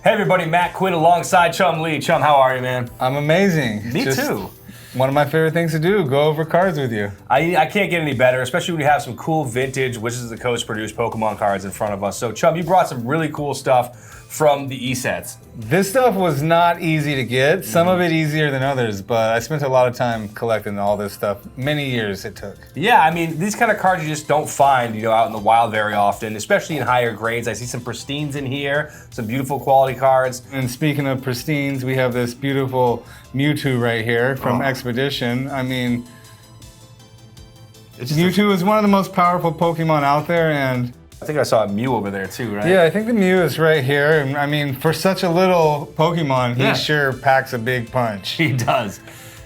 Hey everybody, Matt Quinn alongside Chumlee. Chum, how are you, man? I'm amazing. Me too. One of my favorite things to do, go over cards with you. I can't get any better, especially when you have some cool vintage Wizards of the Coast produced Pokemon cards in front of us. So Chum, you brought some really cool stuff from the E-sets. This stuff was not easy to get. Some of it easier than others, but I spent a lot of time collecting all this stuff. Many years it took. Yeah, I mean, these kind of cards you just don't find, out in the wild very often, especially in higher grades. I see some pristines in here, some beautiful quality cards. And speaking of pristines, we have this beautiful Mewtwo right here from Expedition. I mean, Mewtwo is one of the most powerful Pokemon out there, and I think I saw a Mew over there too, right? Yeah, I think the Mew is right here. And I mean, for such a little Pokemon, he sure packs a big punch. He does.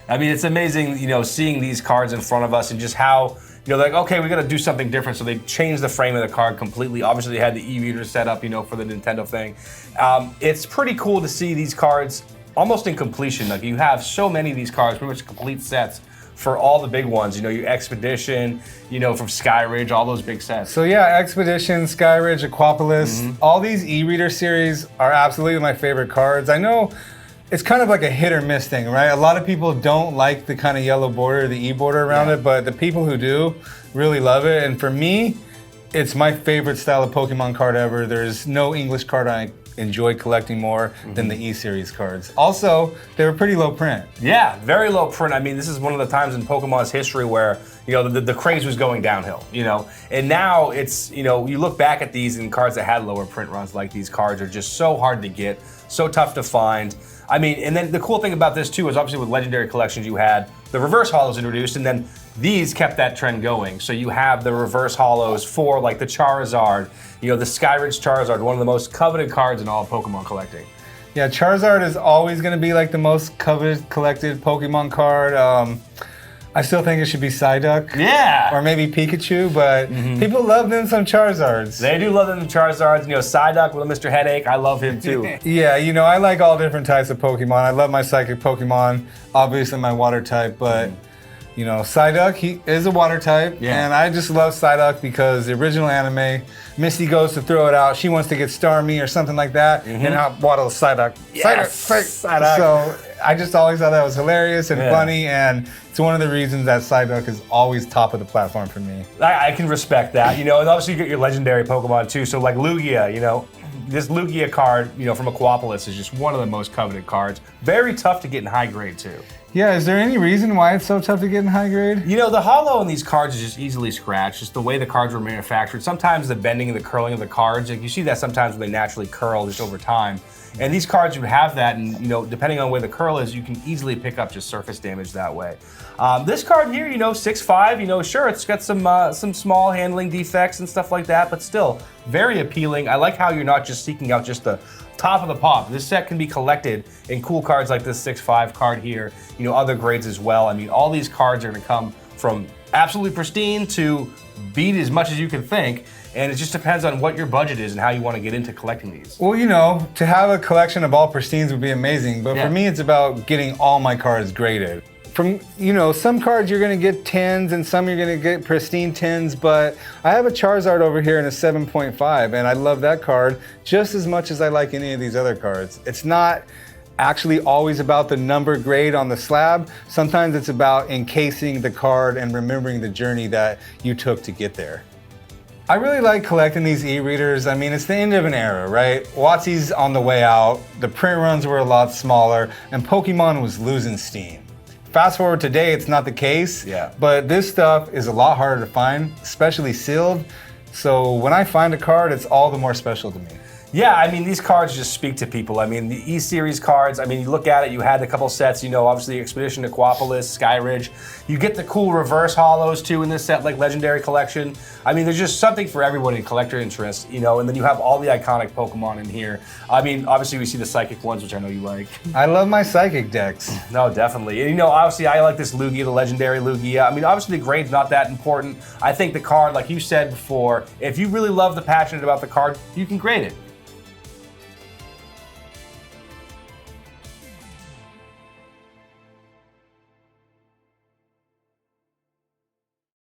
I mean, it's amazing, seeing these cards in front of us and just how, like, okay, we got to do something different. So they changed the frame of the card completely. Obviously, they had the e-reader set up, for the Nintendo thing. It's pretty cool to see these cards almost in completion. Like, you have so many of these cards, pretty much complete sets for all the big ones, your Expedition, from Skyridge, all those big sets. So yeah, Expedition, Skyridge, Aquapolis, all these e-reader series are absolutely my favorite cards. I know it's kind of like a hit or miss thing, right? A lot of people don't like the kind of yellow border, the E-border around it, but the people who do really love it. And for me, it's my favorite style of Pokemon card ever. There's no English card I enjoy collecting more than the E-Series cards. Also, they were pretty low print. Yeah, very low print. I mean, this is one of the times in Pokemon's history where, the craze was going downhill, And now it's, you look back at these and cards that had lower print runs, like these cards are just so hard to get, so tough to find. I mean, and then the cool thing about this too is obviously with Legendary Collections you had the reverse holos introduced, and then these kept that trend going. So you have the reverse holos for like the Charizard, the Skyridge Charizard, one of the most coveted cards in all of Pokemon collecting. Yeah, Charizard is always going to be like the most coveted collected Pokemon card. I still think it should be Psyduck. Yeah. Or maybe Pikachu, but people love them some Charizards. They do love them some Charizards. Psyduck with Mr. Headache, I love him too. Yeah, I like all different types of Pokemon. I love my Psychic Pokemon, obviously my Water type, but Psyduck, he is a Water type, and I just love Psyduck because the original anime, Misty goes to throw it out, she wants to get Starmie or something like that, and out waddles Psyduck. Yes, Psyduck. So I just always thought that was hilarious and funny, and it's one of the reasons that Psyduck is always top of the platform for me. I can respect that, and obviously you get your legendary Pokemon too, so like Lugia, this Lugia card, from Aquapolis is just one of the most coveted cards. Very tough to get in high grade too. Yeah, is there any reason why it's so tough to get in high grade? The holo in these cards is just easily scratched, just the way the cards were manufactured. Sometimes the bending and the curling of the cards, like you see that sometimes when they naturally curl just over time. And these cards would have that, and depending on where the curl is, you can easily pick up just surface damage that way. This card here, 6'5", sure, it's got some small handling defects and stuff like that, but still very appealing. I like how you're not just seeking out just the top of the pop. This set can be collected in cool cards like this 6'5" card here, other grades as well. I mean, all these cards are going to come from absolutely pristine to beat as much as you can think. And it just depends on what your budget is and how you want to get into collecting these. Well, to have a collection of all pristines would be amazing, but for me it's about getting all my cards graded. From, some cards you're going to get 10s and some you're going to get pristine 10s, but I have a Charizard over here in a 7.5 and I love that card just as much as I like any of these other cards. It's not actually always about the number grade on the slab. Sometimes it's about encasing the card and remembering the journey that you took to get there. I really like collecting these e-readers. I mean, it's the end of an era, right? WotC's on the way out, the print runs were a lot smaller, and Pokemon was losing steam. Fast forward today, it's not the case, but this stuff is a lot harder to find, especially sealed. So when I find a card, it's all the more special to me. Yeah, I mean, these cards just speak to people. I mean, the E-Series cards, I mean, you look at it, you had a couple sets, obviously Expedition, Aquapolis, Skyridge. You get the cool reverse holos too in this set, like Legendary Collection. I mean, there's just something for everyone in collector interest, and then you have all the iconic Pokemon in here. I mean, obviously we see the Psychic ones, which I know you like. I love my Psychic decks. No, definitely. And obviously I like this Lugia, the Legendary Lugia. I mean, obviously the grade's not that important. I think the card, like you said before, if you really love the passionate about the card, you can grade it.